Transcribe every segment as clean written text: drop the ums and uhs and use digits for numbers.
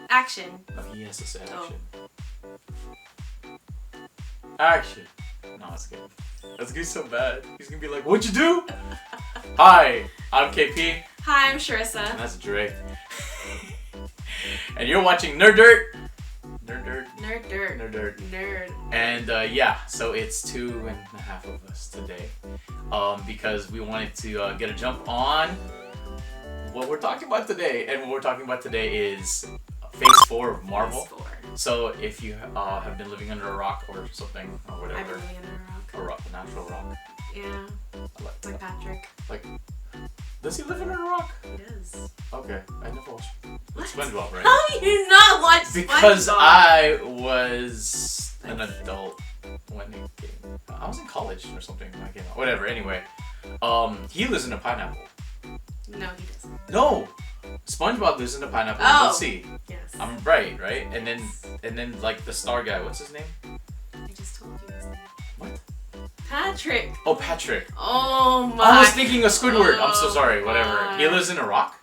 Action. Oh, he has to say Oh. action. Action. No, it's good. That's gonna be so bad. He's gonna be like, "What'd you do?" Hi, I'm KP. Hi, I'm Sharissa. And that's Dre. And you're watching NerdDirt. NerdDirt. NerdDirt. NerdDirt. Nerd. And yeah, so it's 2.5 of us today, because we wanted to get a jump on what we're talking about today. And what we're talking about today is Phase 4 of Marvel. Phase 4. So if you have been living under a rock or something or whatever, I've been living under a rock. a natural rock. Yeah. Like Patrick. Like, does he live under a rock? He does. Okay, I never watched What? SpongeBob, right? How do you not watch SpongeBob? Because I was an adult when it came. I was in college or something when it came out. Whatever. Anyway, he lives in a pineapple. No, he doesn't. No, SpongeBob lives in a pineapple. Oh. Let's see. Yes. I'm right, right? And then like the star guy. What's his name? I just told you his name. What? Patrick. Oh, Patrick. Oh my. I was thinking of Squidward. I'm so sorry. Whatever. my. He lives in a rock.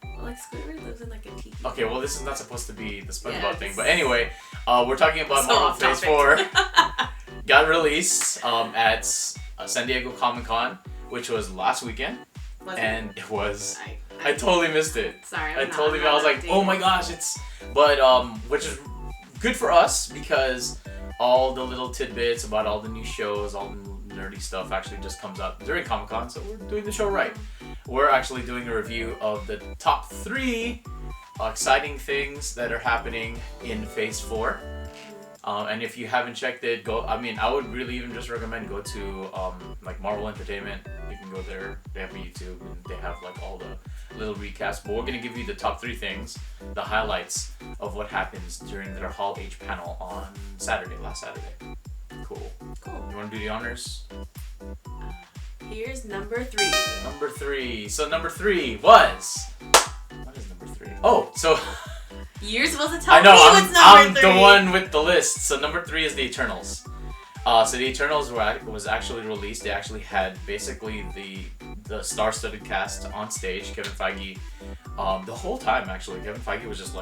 Well, like Squidward lives in like a tiki. Okay, well this is not supposed to be the SpongeBob Yes. thing, but anyway, we're talking about So Marvel off Phase topic. 4. Got released at San Diego Comic-Con, which was last weekend, Wasn't and it was. I I totally missed it. Sorry, I was like, updated. oh my gosh, but which is good for us because all the little tidbits about all the new shows, all the nerdy stuff actually just comes out during Comic-Con, so we're doing the show right. We're actually doing a review of the top 3 exciting things that are happening in Phase 4. And if you haven't checked it, go. I mean, I would really even just recommend go to like Marvel Entertainment. You can go there. They have a YouTube and they have like all the little recaps. But we're gonna give you the top 3 things, the highlights of what happens during their Hall H panel on last Saturday. Cool. Cool. You wanna do the honors? Here's number 3. Number 3. So number 3 was. What is number 3? Oh, so. You're supposed to tell I know, me what's number 3. I'm the one with the list. So number 3 is the Eternals. So the Eternals was actually released. They actually had basically the star-studded cast on stage. Kevin Feige, the whole time actually. Kevin Feige was just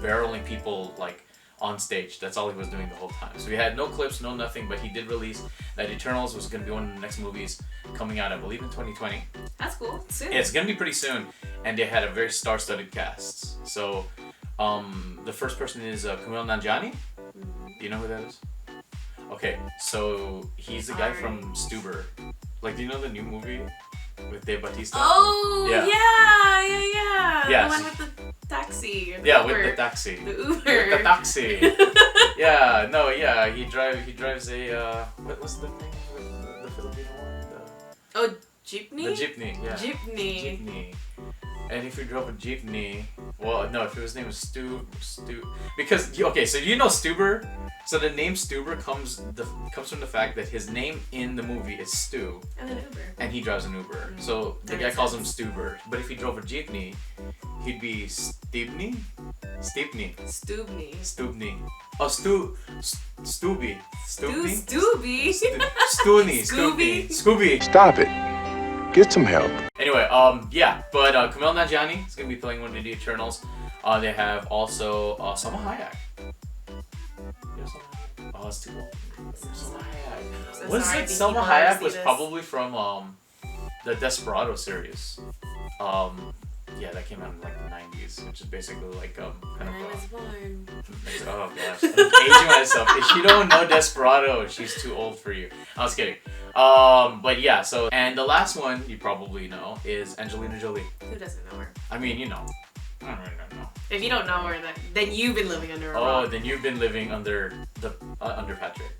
barreling people like on stage. That's all he was doing the whole time. So we had no clips, no nothing. But he did release that Eternals was going to be one of the next movies coming out, I believe, in 2020. That's cool. Soon. It's gonna be pretty soon, and they had a very star-studded cast. So, the first person is Kumail Nanjiani. Do you know who that is? Okay, so he's the guy from Stuber. Like, do you know the new movie with Dave Bautista? Oh Yeah. Yeah. The one with the taxi. Or the Uber. With the taxi. The Uber. With the taxi. He drives a what's the thing with the Filipino one? Oh, jeepney. The jeepney. Yeah. Jeepney. And if you drove a jeepney, well, no, if his name was Stu, because okay, so you know Stuber, so the name Stuber comes from the fact that his name in the movie is Stu, And an Uber. and he drives an Uber, so the That guy makes calls him sense. Stuber. But if he drove a jeepney, he'd be Stubney. Stubney. Oh, Stubby. Stooby. Scooby. Stop it. Get some help. Anyway, yeah, but Kumail Nanjiani is gonna be playing one of the Eternals. They have also Salma Hayek. You know Salma Hayek? Oh, it's too old. Salma Hayek. So Was sorry it if Salma people Hayek see was this. probably from the Desperado series. Yeah, that came out in like the 90s, which is basically like kind When of. I was born. Oh gosh, I'm aging myself. If you don't know Desperado, she's too old for you. I was kidding. But yeah, so and the last one you probably know is Angelina Jolie. Who doesn't know her? I mean, you know. I don't really know. If you don't know her, then you've been living under a Oh, rock. then you've been living under under Patrick.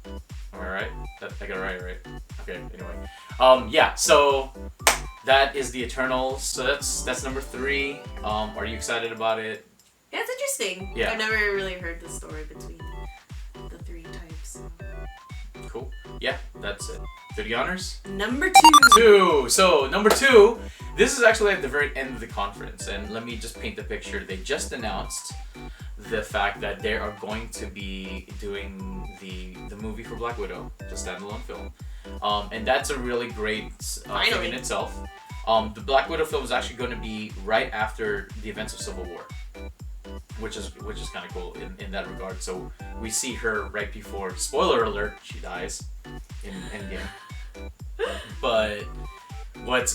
Am I right? I got it right? Okay. Anyway, yeah. So that is the Eternals. So that's number 3. Are you excited about it? Yeah, it's interesting. Yeah. I've never really heard the story between the 3 types. Cool. Yeah, that's it. Do the honors. Number 2. So number 2. This is actually at the very end of the conference, and let me just paint the picture. They just announced the fact that they are going to be doing the movie for Black Widow, the standalone film. And that's a really great thing in itself. The Black Widow film is actually going to be right after the events of Civil War, which is kind of cool in that regard. So we see her right before, spoiler alert, she dies in Endgame. But what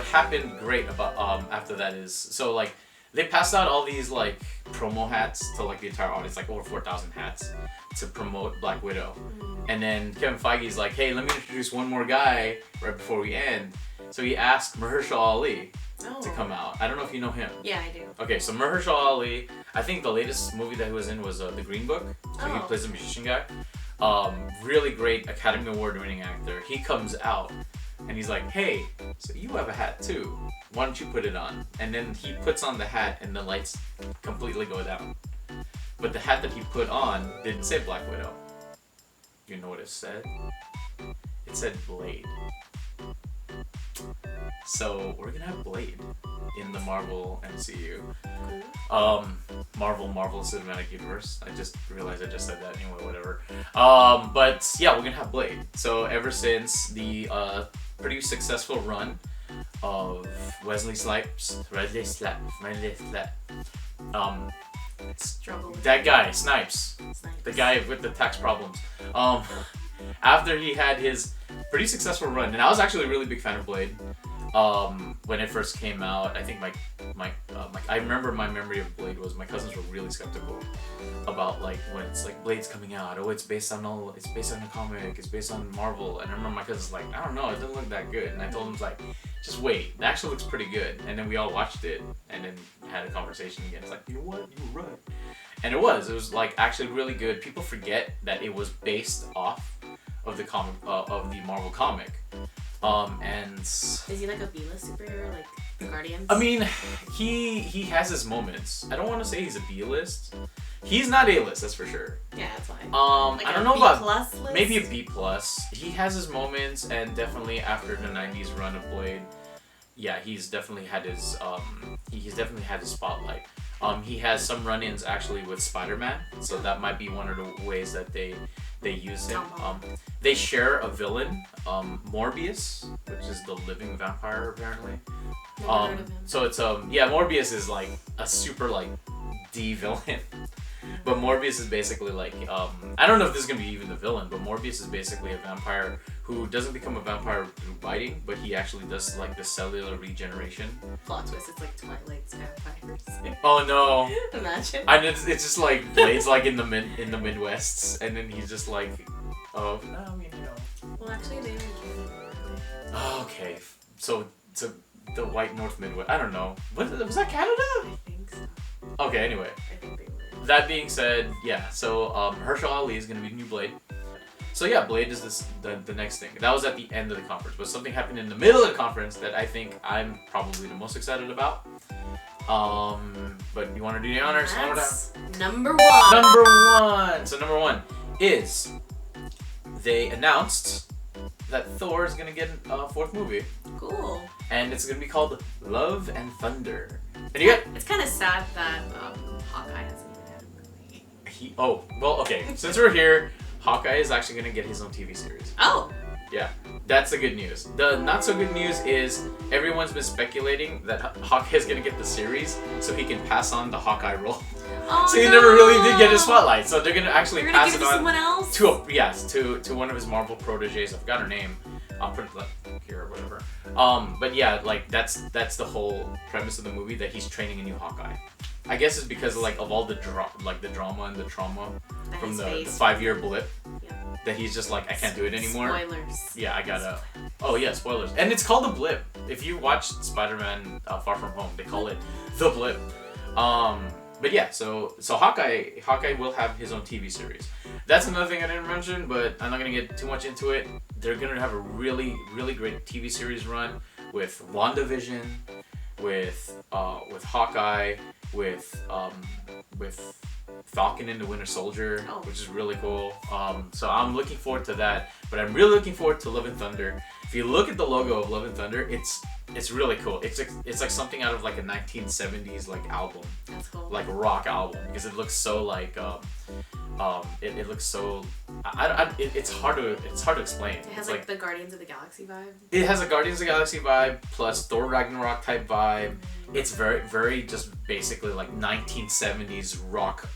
happened great about after that is, so like they passed out all these like promo hats to like the entire audience, like over 4,000 hats to promote Black Widow. And then Kevin Feige's like, hey, let me introduce one more guy right before we end. So he asked Mahershala Ali to come out. I don't know if you know him. Yeah, I do. Okay, so Mahershala Ali, I think the latest movie that he was in was The Green Book. So he plays a musician guy. Really great Academy Award winning actor. He comes out and he's like, hey, so you have a hat too. Why don't you put it on? And then he puts on the hat and the lights completely go down. But the hat that he put on didn't say Black Widow. You know what it said? It said Blade. So we're gonna have Blade in the Marvel MCU. Marvel Cinematic Universe. I just realized I just said that anyway, whatever. But yeah, we're gonna have Blade. So ever since the pretty successful run of Wesley Snipes, that guy, Snipes, the guy with the tax problems. After he had his pretty successful run, and I was actually a really big fan of Blade when it first came out. I think I remember my memory of Blade was my cousins were really skeptical about like when it's like Blade's coming out. Oh, it's based on a comic. It's based on Marvel. And I remember my cousins like, I don't know, it doesn't look that good. And I told them like, just wait, it actually looks pretty good. And then we all watched it and then had a conversation again. It's like, you know what, you were right. And it was like actually really good. People forget that it was based off of the comic of the Marvel comic. And is he like a B-list superhero, like the Guardians? I mean, he has his moments. I don't want to say he's a B-list. He's not A-list, that's for sure. Yeah, that's fine. Like I don't know about list? Maybe a B+. He has his moments, and definitely after the '90s run of Blade, yeah, he's definitely had his spotlight. He has some run-ins actually with Spider-Man, so that might be one of the ways that they use him. They share a villain, Morbius, which is the living vampire apparently. So it's Morbius is like a super like D villain. But Morbius is basically like, I don't know if this is going to be even the villain, but Morbius is basically a vampire who doesn't become a vampire through biting, but he actually does like the cellular regeneration. Plot twist, it's like Twilight's vampires. Oh no. Imagine. And it's just like Blade's like in the Midwests, and then he's just like, oh, no, I mean, you know. Well, actually, they didn't Canada. Okay, so the white North Midwest, I don't know. Was that Canada? I think so. Okay, anyway. I think they were. That being said, yeah, so Mahershala Ali is going to be the new Blade. So yeah, Blade is the next thing. That was at the end of the conference, but something happened in the middle of the conference that I think I'm probably the most excited about. But you want to do the honors? That's number one. So number one is they announced that Thor is going to get a fourth movie. Cool. And it's going to be called Love and Thunder. And it's kind of sad that Hawkeye hasn't even had a movie. Okay. Since we're here, Hawkeye is actually going to get his own TV series. Oh. Yeah, that's the good news. The not so good news is everyone's been speculating that Hawkeye is going to get the series so he can pass on the Hawkeye role. Oh, so he never really did get his spotlight. So they're going to actually pass give it to on someone else? to one of his Marvel proteges. I forgot her name. I'll put it here or whatever. But yeah, like that's the whole premise of the movie, that he's training a new Hawkeye. I guess it's because of all the drama and the trauma from the 5-year blip. Yeah. That he's just like, I can't do it anymore. Spoilers. Yeah, I gotta. Oh yeah, spoilers. And it's called a blip. If you watch Spider-Man Far From Home, they call it the blip. But yeah, so Hawkeye will have his own TV series. That's another thing I didn't mention, but I'm not gonna get too much into it. They're gonna have a really, really great TV series run with WandaVision, with Hawkeye, with Falcon and the Winter Soldier, which is really cool. So I'm looking forward to that, but I'm really looking forward to Love and Thunder. if you look at the logo of Love and Thunder, it's really cool. It's like something out of like a 1970s like album, That's cool. like rock album, because it looks so like it looks so it's hard to explain. It has It's like the Guardians of the Galaxy vibe. it has a Guardians of the Galaxy vibe plus Thor Ragnarok type vibe. It's very, very just basically like 1970s rock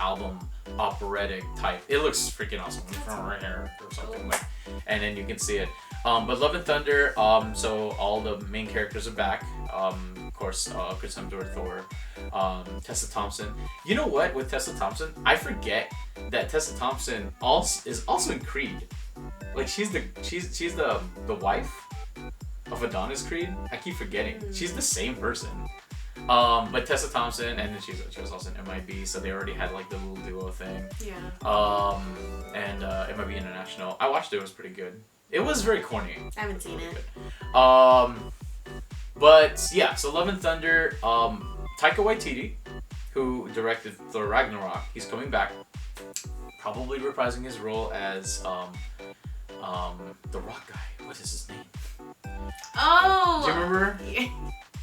album operatic type. It looks freaking awesome from right here or something like, and then you can see it. But Love and Thunder. So all the main characters are back. Of course, Chris Hemsworth, Thor, Tessa Thompson. You know what? With Tessa Thompson, I forget that Tessa Thompson is also in Creed. Like she's the wife of Adonis Creed. I keep forgetting. She's the same person. But Tessa Thompson, and then she was also in MIB, so they already had like the little duo thing. Yeah. And MIB International. I watched it. It was pretty good. It was very corny. I haven't seen it. But yeah, so Love and Thunder. Taika Waititi, who directed Thor Ragnarok, he's coming back, probably reprising his role as the Rock guy. What is his name? Oh. Do you remember? Yeah.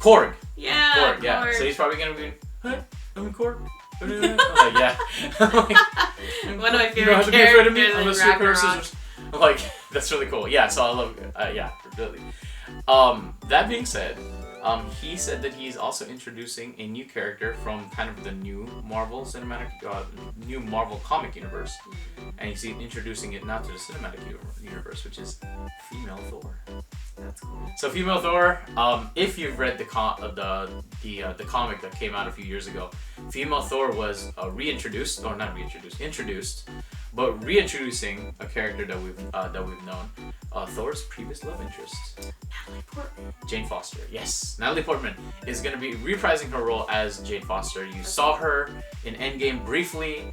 Korg. Yeah. Korg. Yeah. Korg. So he's probably gonna be. Huh? I'm Korg. I'm like, yeah. One of my You don't have favorite to be afraid of me characters in unless you're a pair of Ragnarok. scissors. Like, that's really cool. Yeah, so I love, yeah, really. That being said, he said that he's also introducing a new character from kind of the new Marvel new Marvel comic universe, and he's introducing it not to the cinematic universe, which is female Thor. That's cool. So female Thor, if you've read the comic that came out a few years ago, female Thor was introduced, but reintroducing a character that we've known, Thor's previous love interest, Natalie Portman. Jane Foster. Yes, Natalie Portman is going to be reprising her role as Jane Foster. You saw her in Endgame briefly,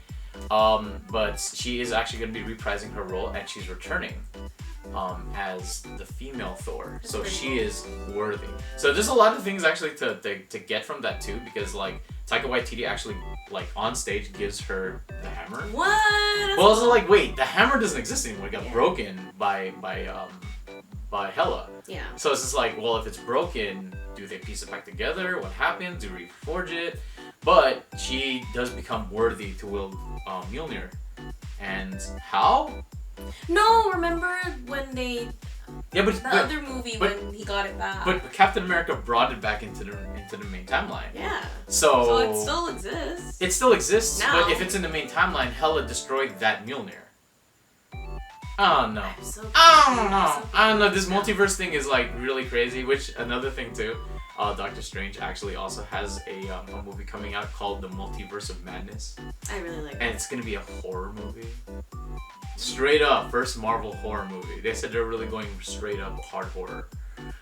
but she is actually going to be reprising her role, and she's returning as the female Thor. So she is worthy. So there's a lot of things actually to get from that too, because like Taika Waititi actually like on stage gives her the hammer. What? Well, it's like, wait, the hammer doesn't exist anymore. It got broken by Hela. Yeah. So it's just like, well, if it's broken, do they piece it back together? What happens? Do we reforge it? But she does become worthy to wield Mjolnir. And how? No, remember when they Yeah, but the other movie when he got it back. But Captain America brought it back into the main timeline. Yeah. So it still exists. It still exists, now. but if it's in the main timeline, Hela destroyed that Mjolnir. Oh no. I'm so I don't know. This multiverse thing is like really crazy. Which another thing too, Doctor Strange actually also has a movie coming out called The Multiverse of Madness, I really like and it. it's gonna be a horror movie. Straight up, first Marvel horror movie. They said they're really going straight up hard horror,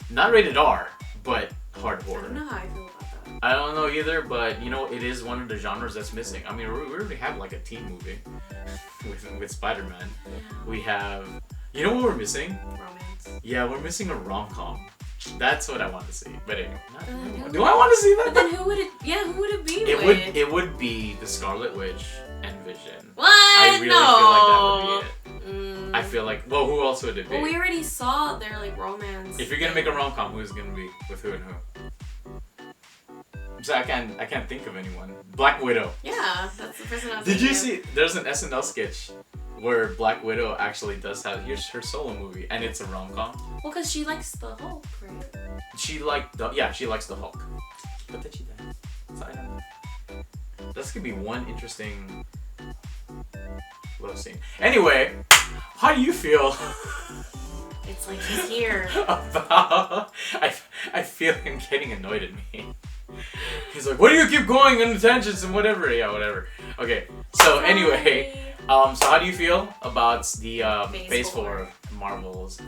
not rated R, but hard I horror. don't know how I feel about that. I don't know either, but you know, it is one of the genres that's missing. I mean, we already have like a teen movie with Spider-Man. We have, you know what we're missing? Romance. Yeah, we're missing a rom-com. That's what I want to see. But anyway, who do I want to see that? But then who would it? Yeah, who would it be with? It would be the Scarlet Witch and Vision. What? I really feel like that would be it. I feel like, well, who else would it be? Well, we already saw their like romance. If you're gonna make a rom-com, who's gonna be with who and who? So I can't think of anyone. Black Widow. Yeah, that's the person I was Did you thinking see? There's an SNL sketch where Black Widow actually does have her solo movie, and it's a rom-com. of. Well, because she likes the Hulk, right? She likes the Hulk, but then she died. So I don't know. That's gonna be one interesting love scene. Anyway, how do you feel? It's like he's here. About I feel him getting annoyed at me. He's like, "Why do you keep going on tangents and whatever?" Yeah, whatever. Okay. So anyway, so how do you feel about the Phase 4 of Marvel's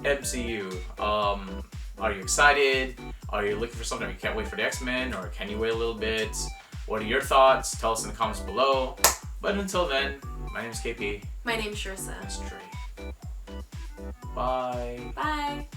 MCU? Are you excited? Are you looking for something? You can't wait for the X-Men, or can you wait a little bit? What are your thoughts? Tell us in the comments below. But until then, my name is KP. My name's Shrissa. That's Trey. Bye. Bye.